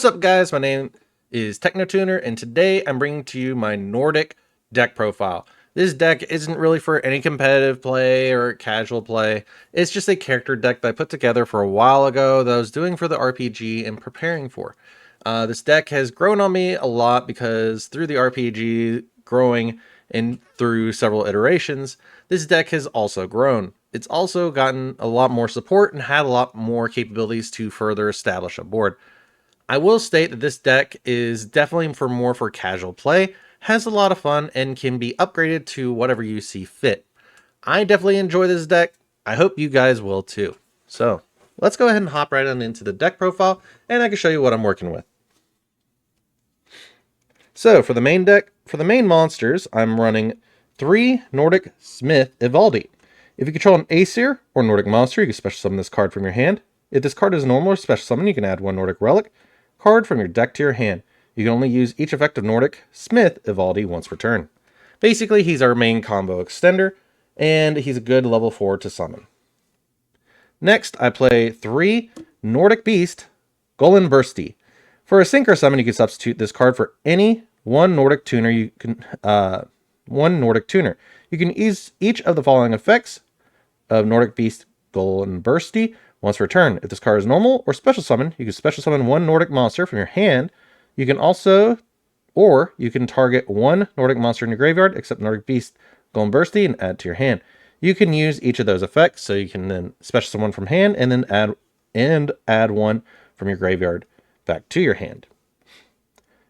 What's up, guys? My name is TechnoTuner, and today I'm bringing to you my Nordic deck profile. This deck isn't really for any competitive play or casual play. It's just a character deck that I put together for a while ago that I was doing for the RPG and preparing for. This deck has grown on me a lot because through the RPG growing and through several iterations, this deck has also grown. It's also gotten a lot more support and had a lot more capabilities to further establish a board. I will state that this deck is definitely more for casual play, has a lot of fun, and can be upgraded to whatever you see fit. I definitely enjoy this deck. I hope you guys will too. So let's go ahead and hop right on into the deck profile, and I can show you what I'm working with. So for the main deck, for the main monsters, I'm running 3 Nordic Smith Evaldi. If you control an Aesir or Nordic monster, you can special summon this card from your hand. If this card is normal or special summon, you can add 1 Nordic relic card from your deck to your hand. You can only use each effect of Nordic Smith Evaldi once per turn. Basically, he's our main combo extender, and he's a good level 4 to summon. Next, I play 3 Nordic Beast Golden Bursty. For a synchro summon, you can substitute this card for any one Nordic tuner. You can use each of the following effects of Nordic Beast Golden Bursty once per turn. If this card is normal or special summon, you can special summon 1 Nordic monster from your hand. You can also, or you can target 1 Nordic monster in your graveyard, except Nordic Beast Golden Bursty, and add to your hand. You can use each of those effects, so you can then special summon 1 from hand, and then add 1 from your graveyard back to your hand.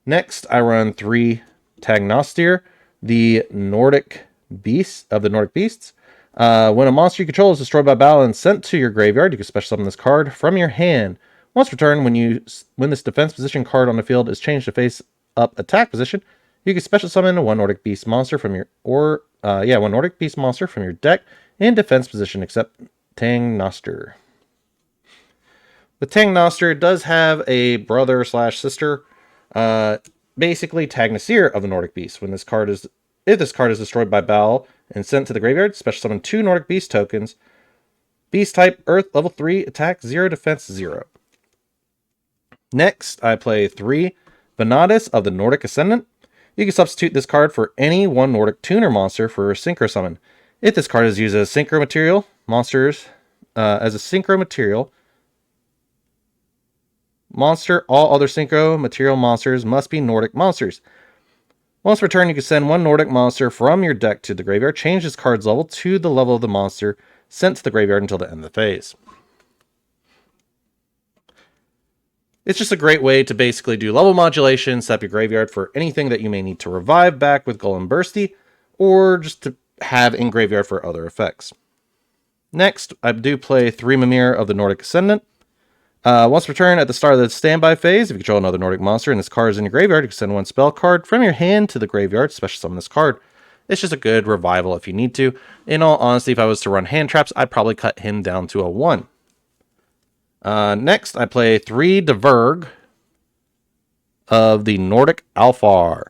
Next, I run 3 Tagnostir, the Nordic Beast of the Nordic Beasts. When a monster you control is destroyed by battle and sent to your graveyard, you can special summon this card from your hand. Once per turn, when this defense position card on the field is changed to face up attack position, you can special summon 1 Nordic Beast monster from your 1 Nordic Beast monster from your deck in defense position, except Tagnostir. With Tagnostir, it does have a brother / sister, basically Tagnosir of the Nordic Beast. If this card is destroyed by battle and sent to the graveyard, special summon 2 Nordic Beast tokens. Beast type, Earth, level 3, attack 0, defense 0. Next, I play 3 Venadis of the Nordic Ascendant. You can substitute this card for any 1 Nordic tuner monster for a synchro summon. If this card is used as a synchro material, all other synchro material monsters must be Nordic monsters. Once per turn, you can send 1 Nordic monster from your deck to the graveyard. Change this card's level to the level of the monster sent to the graveyard until the end of the phase. It's just a great way to basically do level modulation, set up your graveyard for anything that you may need to revive back with Golden Bursty, or just to have in graveyard for other effects. Next, I do play 3 Mimir of the Nordic Ascendant. Once per turn, at the start of the standby phase, if you control another Nordic monster and this card is in your graveyard, you can send 1 spell card from your hand to the graveyard, special summon this card. It's just a good revival if you need to. In all honesty, if I was to run hand traps, I'd probably cut him down to a 1. Next, I play 3 Diverg of the Nordic Alfar.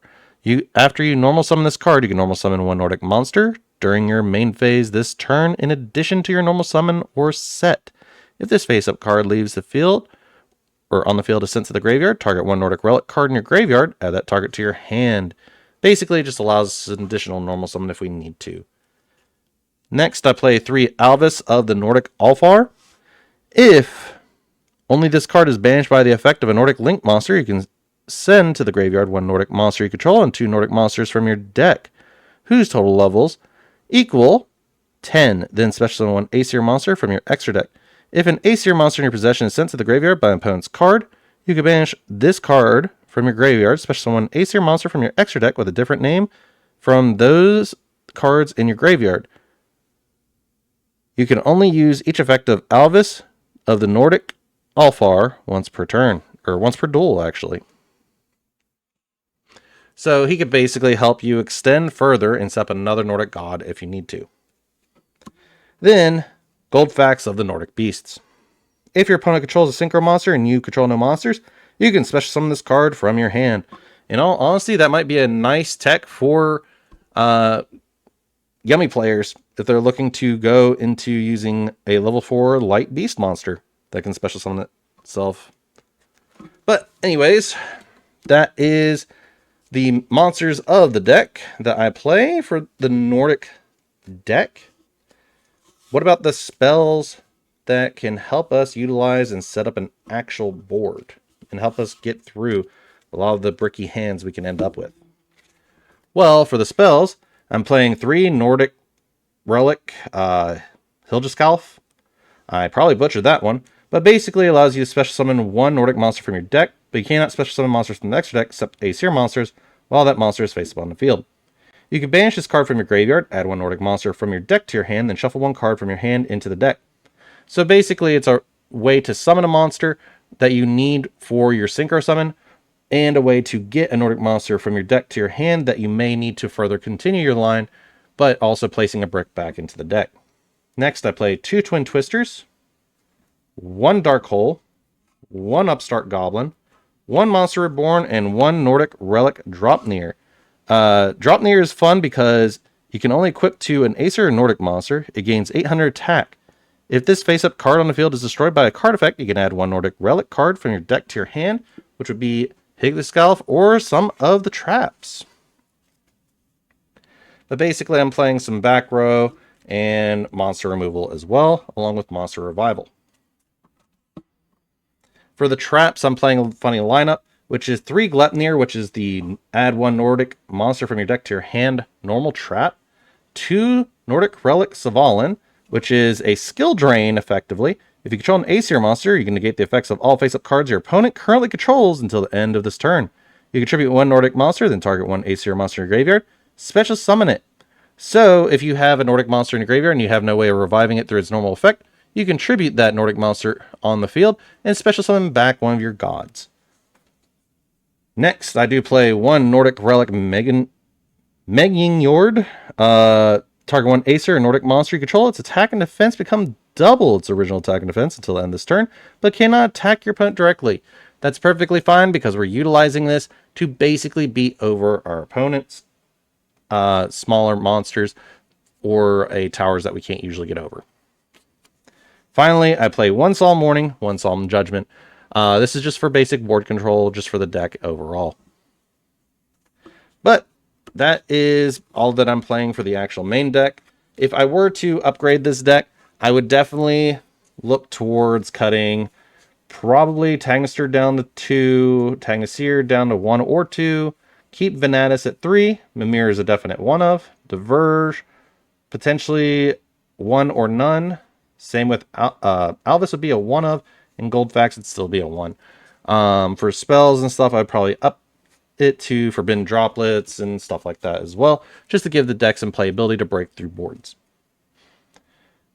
After you normal summon this card, you can normal summon 1 Nordic monster during your main phase this turn, in addition to your normal summon or set. If this face-up card leaves the field, or on the field is sent to the graveyard, target 1 Nordic relic card in your graveyard, add that target to your hand. Basically, it just allows us an additional normal summon if we need to. Next, I play 3 Alvis of the Nordic Alfar. If only this card is banished by the effect of a Nordic Link monster, you can send to the graveyard 1 Nordic monster you control and 2 Nordic monsters from your deck, whose total levels equal 10. Then special summon 1 Aesir monster from your extra deck. If an Aesir monster in your possession is sent to the graveyard by an opponent's card, you can banish this card from your graveyard, special summon 1 Aesir monster from your extra deck with a different name from those cards in your graveyard. You can only use each effect of Alvis of the Nordic Alfar once per turn, or once per duel, actually. So he could basically help you extend further and set up another Nordic god if you need to. Then, Goldfax of the Nordic Beasts. If your opponent controls a synchro monster and you control no monsters, you can special summon this card from your hand. In all honesty, that might be a nice tech for Yummy players if they're looking to go into using a level 4 light beast monster that can special summon itself. But anyways, that is the monsters of the deck that I play for the Nordic deck. What about the spells that can help us utilize and set up an actual board and help us get through a lot of the bricky hands we can end up with? Well, for the spells, I'm playing 3 Nordic Relic Hilgeskalf. I probably butchered that one, but basically allows you to special summon 1 Nordic monster from your deck, but you cannot special summon monsters from the extra deck except Aesir monsters while that monster is face up on the field. You can banish this card from your graveyard, add 1 Nordic monster from your deck to your hand, then shuffle 1 card from your hand into the deck. So basically, it's a way to summon a monster that you need for your synchro summon, and a way to get a Nordic monster from your deck to your hand that you may need to further continue your line, but also placing a brick back into the deck. Next, I play 2 Twin Twisters, 1 Dark Hole, 1 Upstart Goblin, 1 Monster Reborn, and 1 Nordic Relic Dropnir. Dropnir is fun because you can only equip to an Acer or Nordic monster. It gains 800 attack. If this face-up card on the field is destroyed by a card effect, you can add 1 Nordic Relic card from your deck to your hand, which would be Hilgeskalf or some of the traps. But basically, I'm playing some back row and monster removal as well, along with monster revival. For the traps, I'm playing a funny lineup, which is 3 Glepnir, which is the add 1 Nordic monster from your deck to your hand normal trap. 2 Nordic Relic Savalin, which is a skill drain, effectively. If you control an Aesir monster, you can negate the effects of all face-up cards your opponent currently controls until the end of this turn. You contribute 1 Nordic monster, then target 1 Aesir monster in your graveyard. Special summon it. So, if you have a Nordic monster in your graveyard and you have no way of reviving it through its normal effect, you contribute that Nordic monster on the field and special summon back one of your gods. Next, I do play 1 Nordic Relic Megingjord. Target 1 Acer or Nordic monster you control. Its attack and defense become double its original attack and defense until the end of this turn, but cannot attack your opponent directly. That's perfectly fine because we're utilizing this to basically beat over our opponent's smaller monsters or towers that we can't usually get over. Finally, I play 1 Solemn Warning, 1 Solemn Judgment. This is just for basic board control, just for the deck overall. But that is all that I'm playing for the actual main deck. If I were to upgrade this deck, I would definitely look towards cutting probably Tagnister down to 2, Tagnasir down to 1 or 2, keep Venatus at 3, Mimir is a definite one of, Diverge, potentially 1 or none. Same with Alvis would be a 1 of, and Goldfax would still be a 1. For spells and stuff, I'd probably up it to Forbidden Droplets and stuff like that as well, just to give the deck some playability to break through boards.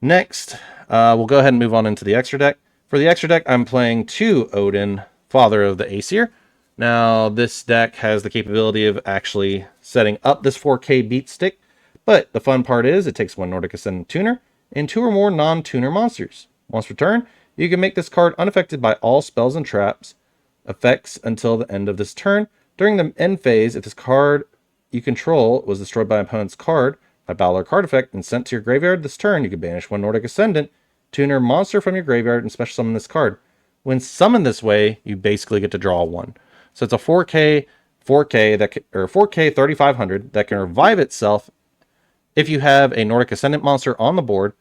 Next, we'll go ahead and move on into the extra deck. For the extra deck, I'm playing 2 Odin, Father of the Aesir. Now, this deck has the capability of actually setting up this 4K beat stick, but the fun part is it takes 1 Nordic Ascendant Tuner and 2 or more non-tuner monsters. Once per turn, you can make this card unaffected by all spells and traps effects until the end of this turn. During the end phase, if this card you control was destroyed by an opponent's card by battle or card effect and sent to your graveyard this turn, you can banish 1 Nordic Ascendant Tuner monster from your graveyard and special summon this card. When summoned this way, you basically get to draw 1. So it's a 4K that or 4K 3500 that can revive itself if you have a Nordic Ascendant monster on the board,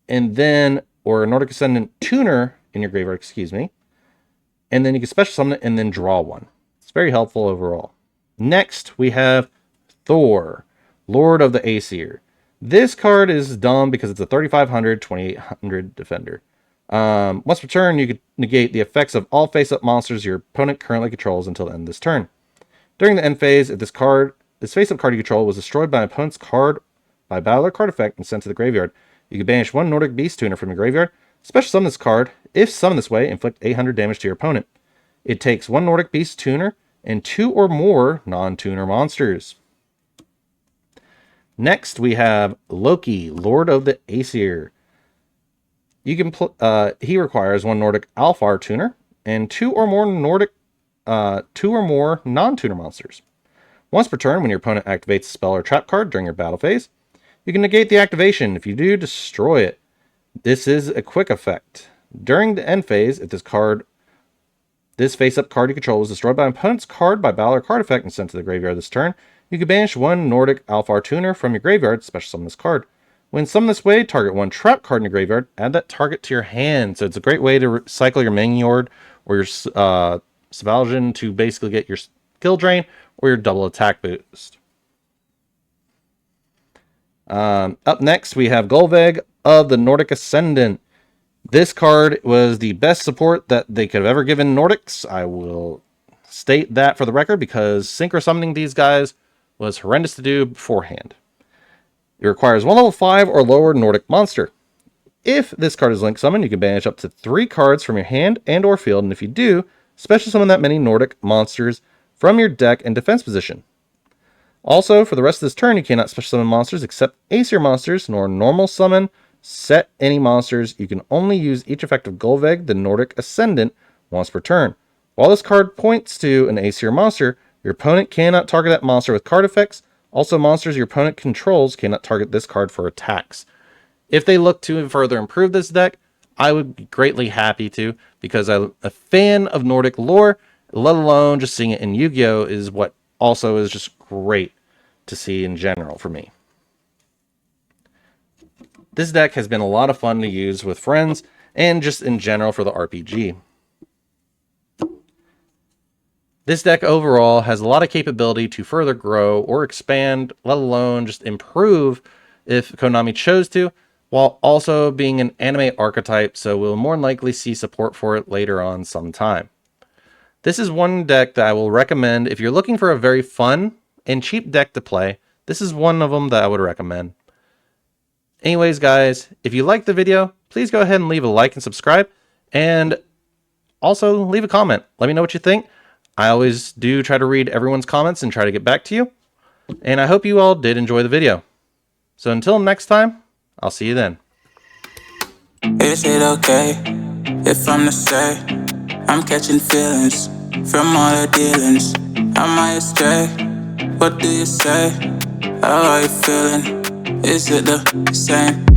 and then or a Nordic Ascendant Tuner in your graveyard, excuse me, and then you can special summon it and then draw 1. It's very helpful overall. Next, we have Thor, Lord of the Aesir. This card is dumb because it's a 3500, 2800 defender. Once per turn, you can negate the effects of all face-up monsters your opponent currently controls until the end of this turn. During the end phase, if this face-up card you control was destroyed by an opponent's card by battle or card effect and sent to the graveyard, you can banish 1 Nordic Beast Tuner from your graveyard, special summon this card. If summoned this way, inflict 800 damage to your opponent. It takes 1 Nordic Beast Tuner and 2 or more non-tuner monsters. Next, we have Loki, Lord of the Aesir. You can he requires 1 Nordic Alfar Tuner and 2 or more non-tuner monsters. Once per turn, when your opponent activates a spell or trap card during your battle phase, you can negate the activation. If you do, destroy it. This is a quick effect. During the end phase, if this card this face-up card you control was destroyed by an opponent's card by battle or card effect and sent to the graveyard this turn. You can banish one Nordic Alfar Tuner from your graveyard, special summon this card. When summoned this way, target one trap card in your graveyard, add that target to your hand. So it's a great way to cycle your Manyord or your Svalgian to basically get your skill drain or your double attack boost. Up next, we have Golveg of the Nordic Ascendant. This card was the best support that they could have ever given Nordics. I will state that for the record because synchro summoning these guys was horrendous to do beforehand. It requires one level 5 or lower Nordic monster. If this card is link summoned, you can banish up to 3 cards from your hand and or field, and if you do, special summon that many Nordic monsters from your deck in defense position. Also, for the rest of this turn, you cannot special summon monsters except Aesir monsters, nor normal summon, set any monsters. You can only use each effect of Golveg, the Nordic Ascendant, once per turn. While this card points to an Aesir monster, your opponent cannot target that monster with card effects. Also, monsters your opponent controls cannot target this card for attacks. If they look to further improve this deck, I would be greatly happy to, because I'm a fan of Nordic lore, let alone just seeing it in Yu-Gi-Oh! Is what also is just great to see in general for me. This deck has been a lot of fun to use with friends and just in general for the RPG. This deck overall has a lot of capability to further grow or expand, let alone just improve if Konami chose to, while also being an anime archetype, so we'll more than likely see support for it later on sometime. This is one deck that I will recommend if you're looking for a very fun and cheap deck to play. This is one of them that I would recommend. Anyways, guys, if you liked the video, please go ahead and leave a like and subscribe, and also leave a comment. Let me know what you think. I always do try to read everyone's comments and try to get back to you, and I hope you all did enjoy the video. So until next time, I'll see you then. Is it okay if I'm to say I'm catching feelings from all the dealings? Am I astray? What do you say? How are you feeling? Is it the same?